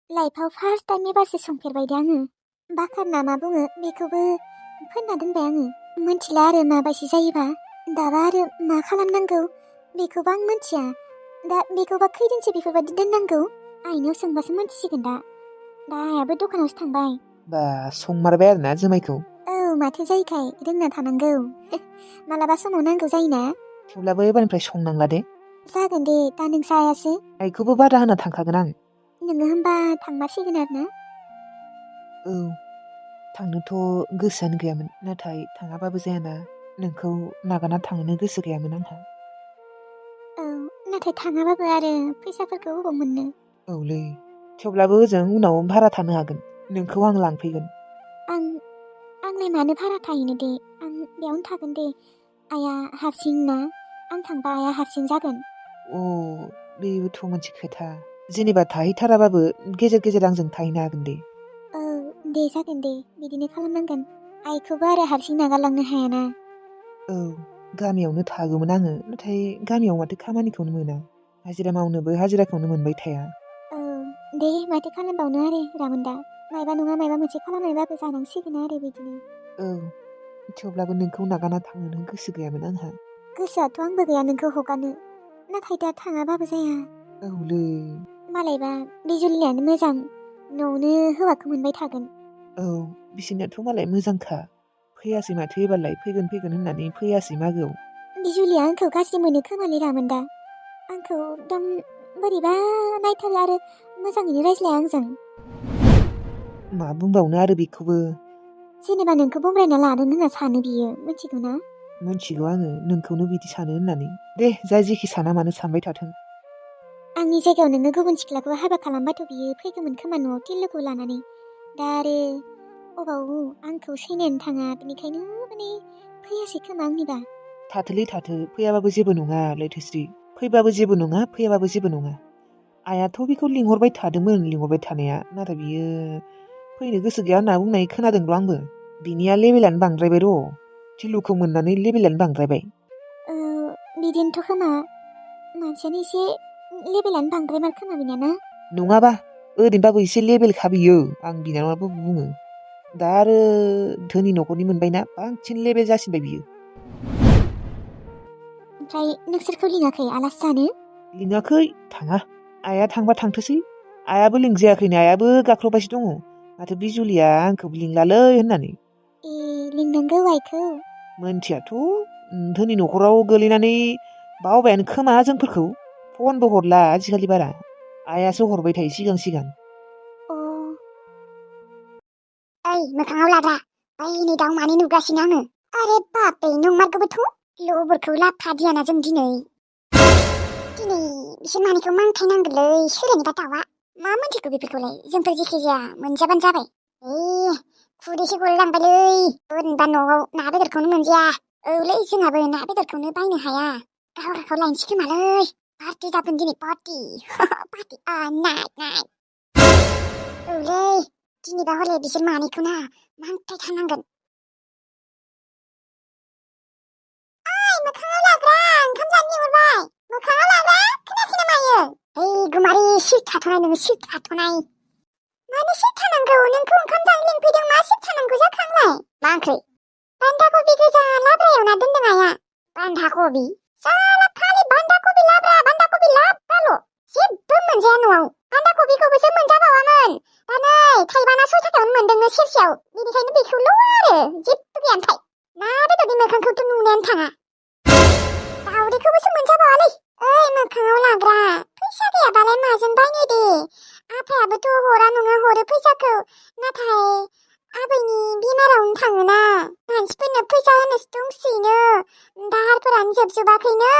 लाइफआव first time एबारसो संफेरबाय दे आङो। बाकार ना मा बुङो बेखौबो फोनना दोनबाय आङो। मोनथिला आरो माबायदि जायोबा। दाबा आरो मा खालामनांगौ बेखौबो आं मोनथिया। दा बेखौबा खैदिनसो बेफोरबायदि दोननांगौ आइनाव सोंबासो मोनथिसिगोन दा आइयाबो दखानावसो थांबाय। बा संमारबाय आरोना जुमायखौ? औ माथो जायोखाय रोंना थानांगौ। मालाबा समाव नांगौ जायोना। थेवब्लाबो एबारनिफ्राय संनांला दे। जागोन दे दा नोंसो आइयासो। आइखौबो बादा होना थांखागोन आं। नोङो होनबा थांमारसिगोन आरो ना? औ थांनोथ' गोसोआनो गैयामोन, नाथाय थाङाबाबो जायाना। नोंखौ नागारना थांनो गोसो गैयामोन आंहा। औ नाथाय थाङाबाबो आरो फैसाफोरखौ अबाव मोननो। औलै थेवब्लाबो ओजों उनाव भारा थानो हागोन, नोंखौ आं लांफैगोन। आंलाय मानो भारा थाहैनो दे, आं बेयावनो थागोन दे। आइया हारसिं ना, आं थांबा आइया हारसिं जागोन। अ बेबोथ' मोनसे खोथा। जेनेबा थाहैथाराबाबो गेजेर गेजेर आंजों थाहैनो हागोन दे। औ दे जागोन दे, बिदिनो खालामनांगोन। आइखौबो आरो हारसिं नागारलांनो हायाना। औ गामियावनो थागौमोन आङो, नाथाय गामियाव माथो खामानिखौनो मोना। हाजिरा मावनोबो हाजिराखौनो मोनबाय थाया। औ दे माथो खालामबावनो आरो रामोनदा, मायबा नङा मायबा मोनसे खालामनायबाबो जानांसिगोन आरो बिदिनो। औ थेवब्लाबो नोंखौ नागारना थांनो गोसो गैयामोन आंहा। गोसोआथ' आंबो गैया नोंखौ हगारनो, नाथाय दा थाङाबाबो जाया। औलै। मालायबा बे जुलियानो मोजां, न'आवनो हौवाखौ मोनबाय थागोन। औ बिसोरनाथ' मालाय मोजांखा। फैयासै माथो एबारलाय, फैगोन होननानै फैयासै मागोआव। बिजुलिया आंखौ गाज्रि मोनो खोमालै रामोनदा, आंखौ एकदम बोरैबा नायथारो आरो मोजाङैनो रायज्लाया आंजों। मा बुंबावनो आरो बेखौबो। जेनेबा नोंखौ बमब्रायना लादों होनना सानो बियो, मिथिगौ ना? मिथिगौ आङो नोंखौनो बिदि सानो होननानै। दे जाय जेखि साना मानो सानबाय थाथों। आंनि जायगायाव नोङो गुबुन सिख्लाखौ हाबा खालामबाथ' बियो फैगौमोन खोमा न'आव टिल्लुखौ लानानै। दा आरो अबाव आंखौ सैनायानो थाङा, बेनिखायनो माने फैयासै खोमा आंनिबा। थाथोलै थाथो, फैयाबाबो जेबो नङा लैथोश्री। फैबाबो जेबो नङा, फैयाबाबो जेबो नङा। आइयाथ' बेखौ लिंहरबाय थादोंमोन, लिंहरबाय थानाया, नाथाय बियो फैनो गोसो गैया होनना बुंनाय खोनादोंल' आंबो। बिनिया लेबेलानो बांद्रायबाय र', टिल्लुखौ मोननानै लेबेलानो बांद्रायबाय। बिदिनोथ' खोमा, मानसियानो एसे लेबेलानो बांद्रायमार खोमा बिनिया ना? नङाबा ओरैनोबाबो एसे लेबेलखा बियो, आं बिनानावआबो बुङो। दा आरो धोनि न'खरनि मोनबायना, बांसिन लेबेल जासिनबाय बियो। ओमफ्राय नोंसोरखौ लिङाखै आलासि जानो? लिङाखै, थाङा। आइया थांबा थांथोसै। आइयाबो लिंजायाखैनो, आइयाबो गाख्रबबायसो दङ। माथो बिजुलिया आंखौबो लिंलालै होननानै। ए लिंनांगौ आइखौ। मोनथियाथ', धोनि न'खराव गोलैनानै बावबायानो खोमा जोंफोरखौ। फनबो हरला आजिखालि बारा, आइयासो हरबाय थायो सिगां सिगां। अ ओइ मोखाङाव लाग्रा, ओइ दाउ मानै नुगासिनो आङो। आरे बापरे नंमारगौबोथ', लबरखौ लाबोफादियाना जों दिनै बिसोर मानैखौ मांथायनांगोनलै सोलायनोबा दाउआ। मा मोनथिखो बेफोरखौलाय, जोंफोर जेखि जाया मोनजाबानो जाबाय। खुदैसो गलायलांबायलै, ओरैनोबा न'आव ना बेदरखौनो मोनजाया। औलै जोंहाबो ना बेदरखौनो बायनो हाया। गावराखौ लायनोसै खोमालै, पार्टि जागोन दिनै पार्टि। Party night. औलै दिनैबा हले बिसोर मानैखौ ना मांथायथारनांगोन। मोखाङाव लाग्रा, ओंखाम जानो लिंहरबाय। मोखाङाव लाग्रा, खोनायाखै ना मायो? गुमारि सिरि थाथ'नाय नोङो, सिरि थाथ'नाय। मानो सिरि थानांगौ? नोंखौ ओंखाम जानो लिंफैदों, मा सिरि थानांगौ जाखो आंलाय? मा ओंख्रि? बान्दा कबि गोजा लाब्रा एवना दोनदों आइया। बान्दा कबि? साला खालि बान्दा कबि लाब्राल', जेबो मोनजाया न'आव। बान्दा कबिखौबोसो मोनजाबावामोन। दा नै थाइबाना 6 थाखायावनो मोनदोंनो सेरसेयाव, बेनिखायनो बेखौल' आरो जेबो गैया ओमफ्राय। ना बेदरनि मोखांखौथ' नुनायानो थाङा। दाउदैखौबोसो मोनजाबावालै। ओइ मोखाङाव लाग्रा, फैसा गैयाबालाय माजों बायनो दे। आफायाबोथ' हरा नङा हरो फैसाखौ, नाथाय आबैनि बेमारावनो थाङोना। मानसिफोरनो फैसा होनोसो दंसोयोनो, दाहारफोरानो जोबजोबाखैनो,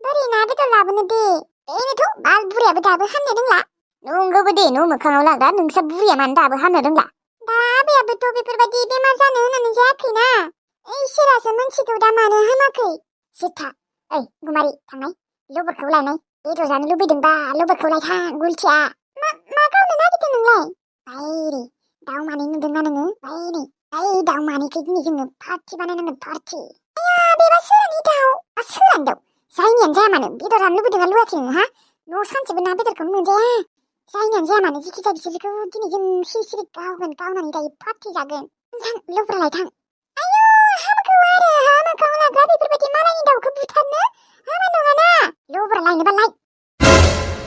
बोरै ना बेदर लाबोनो दे। बेनोथ' बाल बुरैयाबो दाबो हामनो रोंला। नंगौबो दे न' मोखाङाव लाग्रा, नोंसा बुरैया मानो दाबो हामनो रोंला? दा आबैयाबोथ' बेफोरबायदि बेमार जानो होननानै जायाखैना। इसोरासो मोनथिगौ दा मानो हामाखै। सिथा, ओइ गुमारि थांनाय, लबरखौ लायनाय। बेदर जानो लुबैदोंबा लबरखौ लायथां गुलथिया। मा गावनो नागिरदों नोंलाय? बायरे दाउ मानै नुदोंना नोङो? बायरे दाउ मानैखौ दिनै जोङो पार्टि बानायनांगोन, पार्टि। आया बेबा सोरानि दाउ? सोरानि दाउ? जायनियानो जाया मानो बेदर जानो लुबैदोंना लुबैयाखै नोङो, हा? न' सानसेबो ना बेदरखौनो मोनजाया। जायनियानो जाया मानो जिखि जाया बिसोरखौ दिनै जों सिरि गावगोन गावनानै दायो पार्टि जागोन थां लब्रालाय थां आयु हामगौ आरो हामाखौ लाग्रा बेफोरबायदि मालायनि दाउखौ बुथारनो हामा नङाना लब्रा लायनोबालाय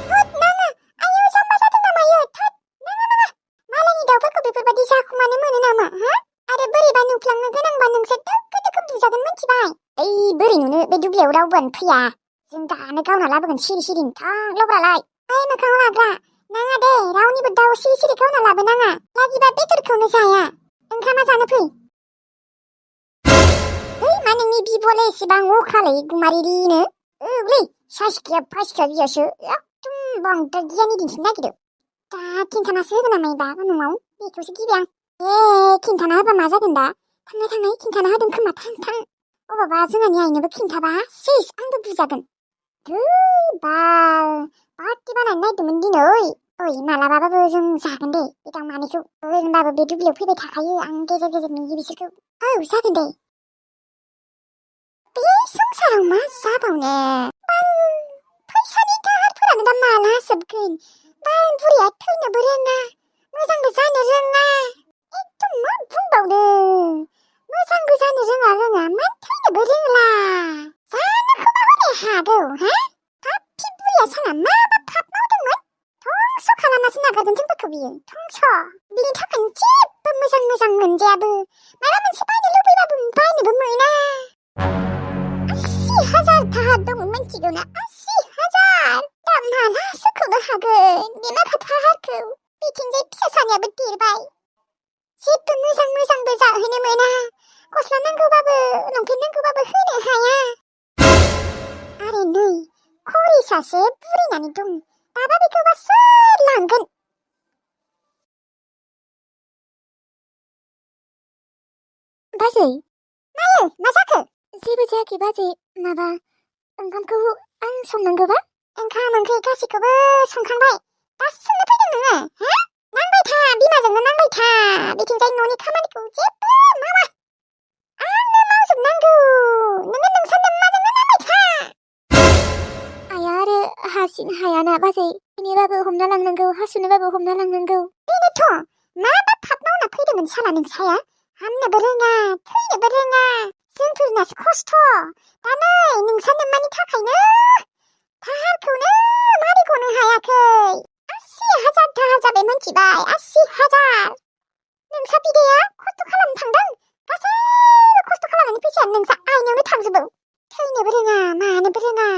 होद नाङा आयु जाम्बा जादों ना मायो थोद नाङा मालायनि दाउफोरखौ बेफोरबायदि जाखुमानो मोनो नामा हा आरो बोरैबा नुफ्लांनो गोनांबा नोंसोर दोखो बुजागोन मिथिबाय ओइ बोरै नुनो बे दुब्लियाव रावबोआनो फैया जों दानो गावना लाबोगोन सिरि थां लब्रालाय ओइ मोखाङाव लाग्रा नाङा दे रावनिबो दाउ सिरि गावना लाबोनाङा लागिबा बेदरखौनो जाया ओंखामा जानो फै है मा नोंनि बिब'आलाय एसेबां अख्रालै गुमारिनो औलै सासिखिया फासिखिया बियासो एकदम बांद्राय गियानि दिन्थिनो नागिरदों दा खिन्थानासो होगोन नामा दा न'आव बेखौसो गिबाय आं खिन्थाना होबा मा जागोन दा थांनाय खिन्थाना होदों खोमा थां अबावबा जोंहानि आइनोबो खिन्थाबा सेस आंबो बुजागोन है बाल पार्टि बानायनो नागिरदोंमोन दिनै ओइ मालाबाबाबो जों जागोन दे बे दाउ मानैखौ होनबाबो बे दुब्लियाव फैबाय थाखायो आं गेजेर नुयो बिसोरखौ औ जागोन दे बे संसाराव मा जाबावनो बाल फैसानि दाहारफोरानो दा माला जोबगोन बाल बुरैया थैनोबो रोङा मोजांबो जानो रोङा एकदम मा बुंबावनो मोजांबो जानो रोङा मा थैनोबो रोंला जानोखौबा हले हागौ हा पापि बुरैया साला माबा पाप मावदोंमोन धंस' खालामनासो नागारगोन जोंफोरखौ बियो धंस' बिनि थाखायनो जेबो मोजां मोनजायाबो माबा मोनसे बायनो लुबैबाबो बायनोबो मोना 80,000 दाहार दंमोन मिथिगौना 80,000 दा माला सोखावनो हागोन बे माखा दाहारखौ बिथिंजाय फिसा सानैयाबो देरबाय जेबो मोजांबो जाहोनो मोना गस्ला नांगौबाबो लंपेन्ट नांगौबाबो होनो हाया आरो नै खरि सासे बुरैनानै दं दाबा बेखौबा सोर लांगोन बाजै मायो मा जाखो जेबो जायाखै बाजै माबा ओंखामखौ आं संनांगौबा ओंखाम ओंख्रि गासैखौबो संखांबाय दासो संनो फैदों नोङो हा नांबाय था बिमाजोंनो नांबाय था बिथिंजाय न'नि खामानिखौ जेबो मावा आंनो मावजोबनांगौ नोङो नोंसानो माजोंनो नांबाय था आया आरो हारसिं हायाना बाजै बिनिबाबो हमना लांनांगौ हासुनोबाबो हमना लांनांगौ बेनोथ' माबा फाप मावना फैदोंमोन साला नोंसाया हामनोबो रोङा थैनोबो रोङा जोंफोरनासो खस्थ' दा नै नोंसानो मानि थाखायनो दाहारखौनो मारिखौनो हायाखै 80,000 दाहार जाबाय मिथिबाय 80,000 नोंसा बिदाया खस्थ' खालामनो थांदों गासैबो खस्थ' खालामनायनि फैसायानो नोंसा आइनावनो थांजोबो थैनोबो रोङा मानोबो रोङा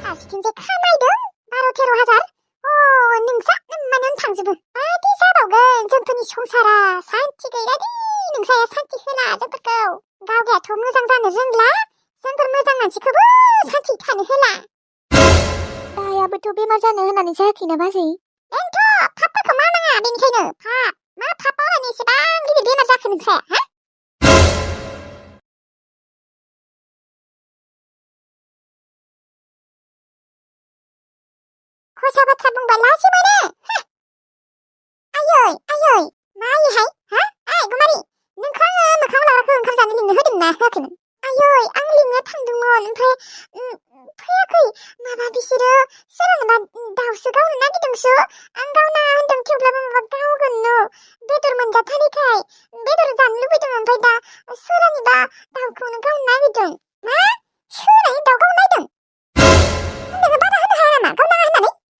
फारसेथिंजाय खामायदों 12-13,000 नोंसा मानो थांजोबो मादि जाबावगोन जोंफोरनि संसारा सान्थि गैला दि नोंसाया सान्थि होला जोंफोरखौ गावगायाथ' मोजां जानो रोंला जोंफोर मोजां मानसिखौबो सान्थि थानो होला दायाबोथ' बेमार जानो होननानै जायाखैना बाजै बेनोथ' पापफोरखौ मावनाङा बेनिखायनो पाप मा पाप मावनानै एसेबां गिदिर बेमार जाखो नोंसाया हा खोसा बाथ्रा बुंबा लाजि मोनो आयै मायोहाय हा ओइ गुमारि नोंखौ आङो मोखाङाव लाग्राखौ ओंखाम जानो लिंनो होदों ना होआखैमोन आयै आं लिंनो थांदोंमोन ओमफ्राय फैयाखै माबा बिसोरो सोरनोबा दाउसो गावनो नागिरदोंसो आं गावना होनदों थेवब्लाबो माबा गावगोन नो बेदर मोनजाथारिखाय बेदर जानो लुबैदों ओमफ्राय दा सोरनिबा दाउखौनो गावनो नागिरदों मा सोरनि दाउ गावनो नागिरदों नोङो बादा होनो हाया नामा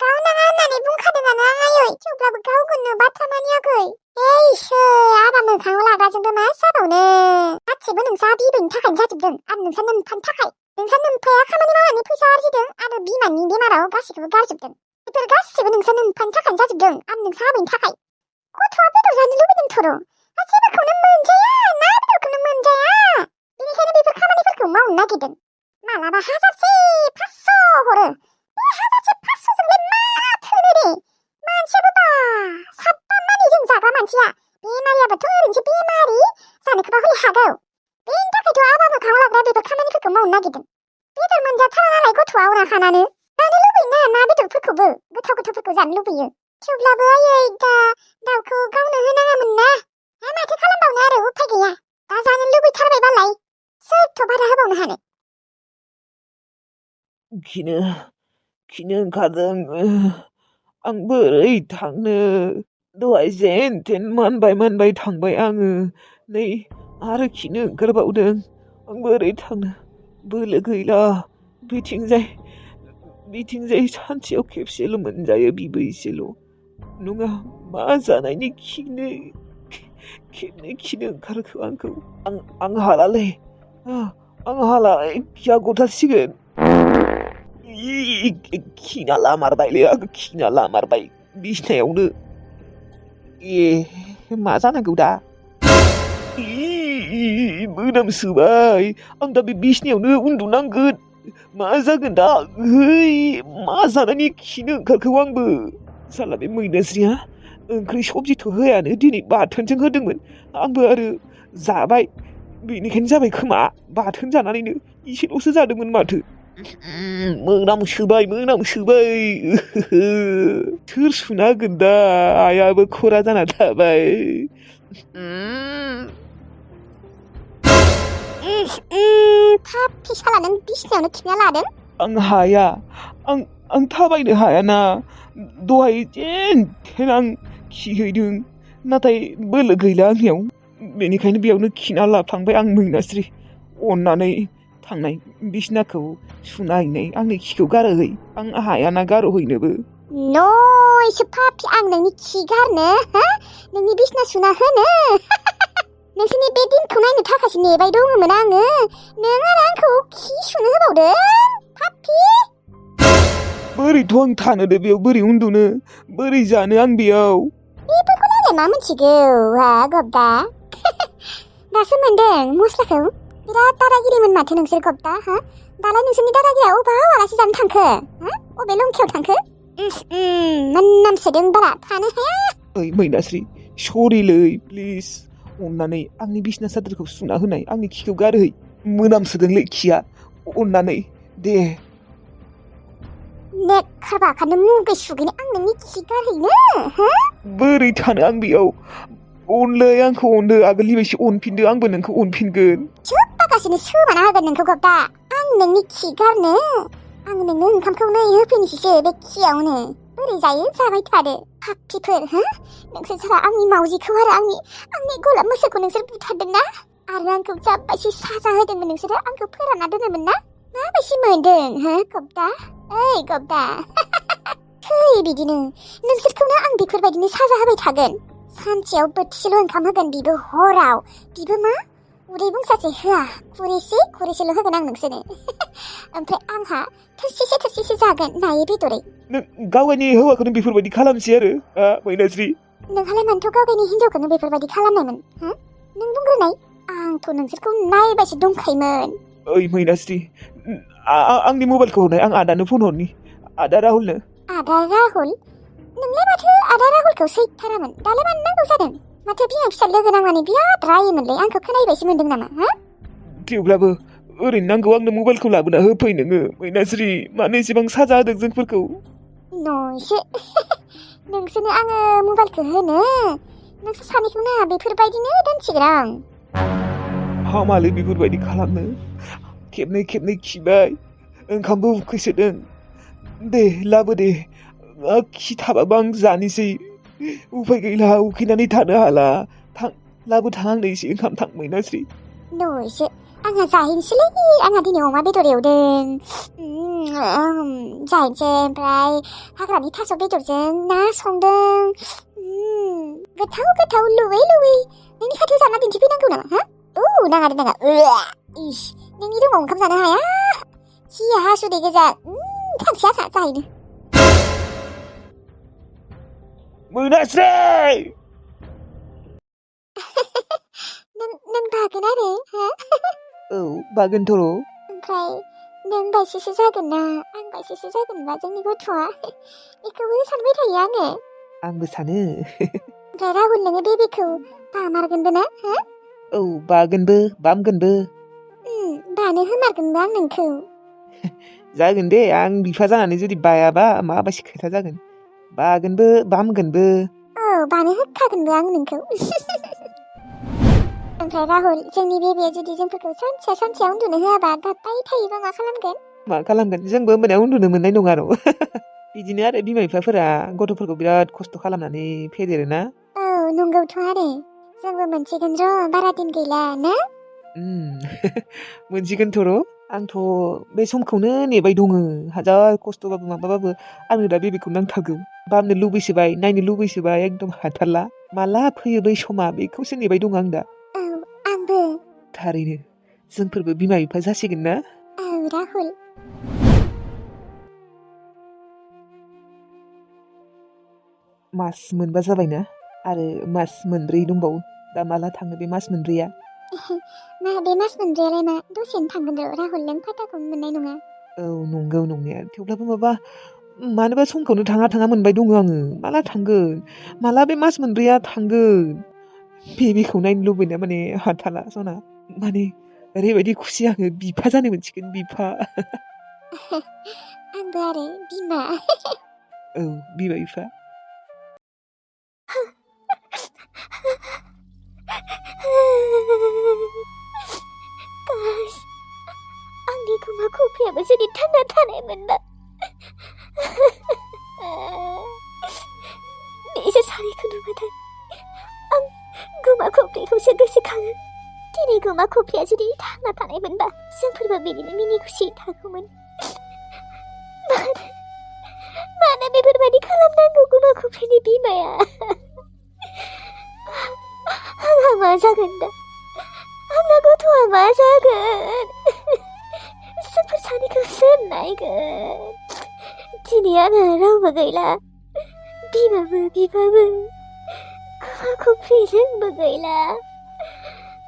गावनाङा होननानै बुंखादोंआनो आयै थेवब्लाबो गावगोननो बाथ्रा मानियाखै एइसो आबा मोखाङाव लाग्राजोंबो मा जाबावनो गासिबो नोंसा बिबैनि थाखायनो जाजोबदों आरो नोंसा नोम्फानि थाखाय नोंसा नोम्फाया खामानि मावनानै फैसा आरजिदों आरो बिमानि बेमाराव गासिखौबो गारजोबदों बेफोर गासिबो नोंसा नोम्फानि थाखायनो जाजोबदों आरो नोंसा आबैनि थाखाय गथ'आ बेदर जानो लुबैदों थर' जेबोखौनो मोनजाया ना बेदरखौनो मोनजाया बेनिखायनो बेफोर खामानिफोरखौ मावनो नागिरदों मालाबा 1,500 हरो बे 1,500जोंलाय मा थोनो दे मानसियाबो बा साबा मानि जों जाग्रा मानसिया बेमारियाबोथ' ओरैनोसो बेमारि जानोखौबा हले हागौ बेनि थाखायथ' आबा मोखाङाव लाग्रा बेफोर खामानिफोरखौ मावनो नागिरदों बेदर मोनजाथारा नालाय गथ'आ उनाखानानो जानो लुबैयोना ना बेदरफोरखौबो गोथावफोरखौ जानो लुबैयो थेवब्लाबो आयै दा दाउखौ गावनो होनाङामोन ना माथो खालामबावनो आरो उफाय गैया दा जानो लुबैथारबायबालाय सोरथ' बादा होबावनो हानो खिनो ओंखारदों आं बोरै थांनो दहाय जेन थेन मानबाय थांबाय आङो नै आरो खिनो ओंखारबावदों आं बोरै थांनो बोलो गैला बिथिंजाय सानसेयाव खेबसेल' मोनजायो बिबो एसेल' नङा मा जानायनि खिनो खेबनै खिनो ओंखारखो आंखौ आं हालालै आं हाला खिया गथारसिगोन खिना लामारबायलै आं खिना लामारबाय बिसिनायावनो मा जानांगौ दा मोनामसोबाय आं दा बे बिसिनायावनो उन्दुनांगोन मा जागोन दा मा जानायनि खिनो ओंखारखो आंबो साला बे मैनास्रिया ओंख्रि सबजिथ' होयानो दिनै बाथोनजों होदोंमोन आंबो आरो जाबाय बेनिखायनो जाबाय खोमा बाथोन जानानैनो इसेल'सो जादोंमोन माथो मोनामसोबाय सोर सुना होगोन दा आइयाबो खरा जाना थाबाय पापि साला नों बिसिनायावनो खिना लादों आं हाया आं थाबायनो हायाना दहाय जेन थेन आं खिहैदों नाथाय बोलो गैला आंनियाव बेनिखायनो बेयावनो खिना लाफ्लांबाय आं मैनास्रि अननानै थांनाय बिसिनाखौ सुना हैनाय आंनि खिखौ गारहै आं हायाना गारहैनोबो नयसो पापि आं नोंनि खि गारनो नोंनि बिसिना सुना होनो नोंसोरनि बे दिनखौ नायनो थाखायसो नेबाय दङमोन आङो नों आरो आंखौ खि सुनो होबावदों पापि बोरैथ' आं थानो दे बेयाव बोरै उन्दुनो बोरै जानो आं बेयाव बेफोरखौ नायलाय मा मिथिगौ गब्दा दासो मोनदों मस्लाखौ बिराद दादागिरिमोन माथो नोंसोर गब्दा दालाय नोंसोरनि दादागिरिया अबाव आलासि जानो थांखो अबे लंखियाव थांखो मोनामसोदों बारा थानो हाया ओइ मैनास्रि सरिलै प्लिज अननानै आंनि बिसना सादोरखौ सुना होनाय आंनि खिखौ गारहै मोनामसोदोंलै खिया अननानै दे नेकार बाखानो मुगै सुगैनो आं नोंनि खि गारहैनो बोरै थानो आं बेयाव अनलै आंखौ अनदो आगोलनि बायदि अनफिनदो आंबो नोंखौ अनफिनगोन सोबागासिनो सोमाना होगोन नोंखौ गब्दा आं नोंनि खि गारनो आं नोंनो ओंखामखौनो होफैनोसैसो बे खियावनो बोरै जायो जाबाय थादो पापिफोर नोंसोर सारा आंनि मावजिखौ आरो आंनि गलाब मोसौखौ नोंसोर बुथारदों ना आरो आंखौ जाबायसो साजा होदोंमोन नोंसोरो आंखौ फोरानना दोनोमोन ना माबायदि मोनदों गब्दा ओइ गब्दा थै बिदिनो नोंसोरखौनो आं बेफोरबायदिनो साजा होबाय थागोन सानसेयाव बोथिसेल' ओंखाम होगोन बिबो हराव बिबो मा उदै बुंसासे होआ खुरैसेल' होगोन आं नोंसोरनो ओमफ्राय आंहा थोरसिसे जागोन नायै बेदरै नों गावनि हौवाखौनो बेफोरबायदि खालामसै आरो मैनास्रि नोंहालाय मानोथ' गावनि हिनजावखौनो बेफोरबायदि खालामनायमोन नों बुंग्रोनाय आंथ' नोंसोरखौ नायबायसो दंखायोमोन ओइ मैनास्रि आंनि मबाइलखौ हरनाय आं आदानो फन हरनि आदा राहुलनो आदा राहुल नोंलाय माथो आदा राहुलखौ सैथारामोन दालाय मानो नांगौ जादों माथो बिमा फिसा लोगो नांनानै बिराद रायोमोनलै आंखौ खोनायबायसो मोनदों नामा थेवब्लाबो ओरैनो नांगौ आंनो मबाइलखौ लाबोना होफै नोङो मैनास्रि मानो एसेबां साजा होदों जोंफोरखौ नयसो नोंसोरनो आङो मबाइलखौ होनो नोंसोर सानैखौनो बेफोरबायदिनो दोनसिगोन आं हामालै बेफोरबायदि खालामनो खेबनै खिबाय ओंखामबो उखैसोदों दे लाबो दे खि थाबाबो आं जानोसै उफाय गैला उखैनानै थानो हाला लाबो थां आंनो एसे ओंखाम थां मैनास्रि नयसो आंहा जाहैनोसैलै आंहा दिनै अमा बेदर एवदों जाहैनोसै ओमफ्राय हाग्रानि थास' बेदरजों ना संदों गोथाव लुबै नोंनि खाथियाव जाना दिन्थिफैनांगौ नामा नाङा इस नोंनि रुमाव ओंखाम जानो हाया खिया हासुदै गोजा थांसै आंहा जाहैनो मैनास्रि नों बागोन आरो औ बागोनथ' ओमफ्राय नों बायसेसो जागोन ना आं बायसेसो जागोनबा जोंनि गथ'आ बेखौबो सानबाय थायो आङो आंबो सानो ओमफ्राय राहुल नोङो बेबिखौ बामारगोनबो ना औ बागोनबो बामगोनबो बानो होमारगोनबो आं नोंखौ जागोन दे आं बिफा जानानै जुदि बायाबा माबायदि खोथा जागोन बागोनबो बामगोनबो औ बानो होखागोनबो आं नोंखौ ओमफ्राय राहुल जोंनि बेबिया जुदि जोंफोरखौ सानसेयाव उन्दुनो होआबा गाबबाय थायोबा मा खालामगोन जोंबो मोनायाव उन्दुनो मोननाय नङा र' बिदिनो आरो बिमा बिफाफोरा गथ'फोरखौ बिराद खस्थ' खालामनानै फेदेरोना। औ नंगौथ' आरो जोंबो मोनसिगोन र' बारा दिन गैला ना? मोनसिगोनथ' र'। आंथ' बे समखौनो नेबाय दङो। हाजार खस्थ'बाबो माबाबाबो आंनो दा बेबिखौ नांथारगौ। बामनो लुबैसोबाय, नायनो लुबैसोबाय एकदम हाथारला। माला फैयो बै समा बेखौसो नेबाय दं आं दा। औ आंबो। थारैनो जोंफोरबो बिमा बिफा जासिगोन ना? औ राहुल। मास मोनबा जाबायना आरो मास मोनब्रै दंबावो। दा माला थाङो बे मास मोनब्रैया? मा बे मास मोनब्रैयालाय मा दसेनो थांगोन र' राहुल नों फात्ताखौनो मोननाय नङा। औ नंगौ नंनाया थेवब्लाबो मानोबा समखौनो थाङा थाङा मोनबाय दङ आङो। माला थांगोन? माला बे मास मोनब्रैया थांगोन? बेबिखौ नायनो लुबैनाया माने हाथारला सना। माने ओरैबायदि खुसि आङो बिफा जानो मोनसिगोन बिफा। आंबो आरो बिमा। औ बिमा बिफा। काश आंनि गुमा खफ्रियाबो जुदि थांना थानायमोनबा। बिसोर सानैखौ नुबाथाय आं गुमा खफ्रिखौसो गोसोखाङो। दिनै गुमा खफ्रिया जुदि थांना थानायमोनबा जोंफोरबो बिदिनो मिनि खुसियै थागौमोन। मानो बेफोरबायदि खालामनांगौ गुमा खफ्रिनि बिमाया? आंहा मा जागोन दा? आंना गथ'आ मा जागोन? जोंफोर सानैखौ सोर नायगोन? दिनै आंहा रावबो गैला। बिमाबो बिफाबो गुमा खफ्रि जोंबो गैला।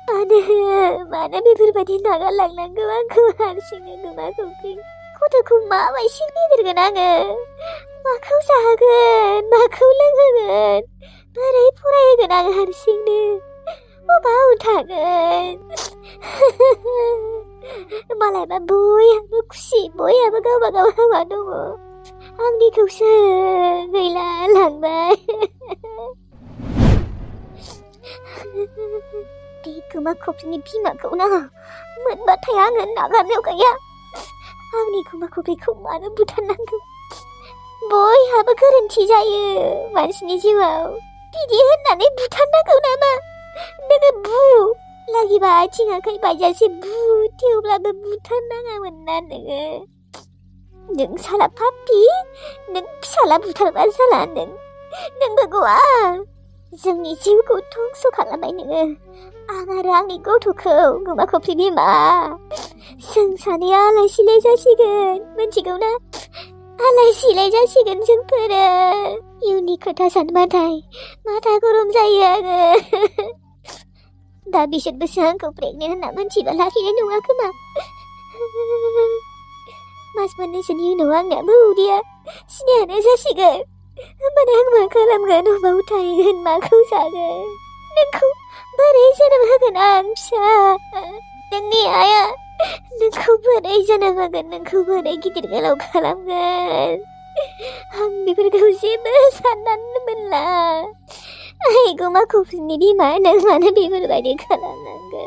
मानो बेफोरबायदि नागारलांनांगौ आंखौ हारसिङै गुमा खफ्रि? गथ'खौ माबायदि फेदेरगोन आङो? माखौ जाहोगोन? माखौ लोंहोगोन? बोरै फरायहोगोन आं हारसिंनो? अबाव थागोन? मालायबा बयहाबो खुसि, बयहाबो गावबा गाव हाबा दङ। आंनिखौसो गैला लांबाय। बे गुमा खफ्रिनि बिमाखौ ना मोनबाथाय आङो नागारनायाव गैया। आंनि गुमा खफ्रिखौ मानो बुथारनांगौ? बयहाबो गोरोन्थि जायो मानसिनि जिउआव। बिदि होननानै बुथारनांगौ नामा? नोङो बु लागिबा आथिं आखाइ बायजासे बु, थेवब्लाबो बुथारनाङामोन ना नोङो। नों साला पापि, नों फिसाला बुथारबा साला नोंबो गवा। जोंनि जिउखौ धंस' खालामबाय नोङो। आं आरो आंनि गथ'खौ गुमा खफ्रि बिमा जों सानैया आलाय सिलाय जासिगोन, मिथिगौ ना? आलाय सिलाय जासिगोन जोंफोरो। इयुननि खोथा सानबाथाय माथा गरम जायो आङो। दा बिसोरबोसो आंखौ प्रेगनेन्ट होनना मोनथिबा लाखिनाय नङा खोमा। मास मोननैसोनि उनाव आंनियाबो उदैया सिनायानो जासिगोन। होमबानो आं मा खालामगोन? अबाव थाहैगोन? माखौ जागोन? नोंखौ बोरै जोनोम होगोन आं फिसा? नोंनि आइया नोंखौ बोरै जोनोम होगोन? नोंखौ बोरै गिदिर गोलाव खालामगोन? आं बेफोरखौ जेबो साननानै मोनला। आइ गुमा खफ्रिनि बिमा, नों मानो बेफोरबायदि खालामनांगौ?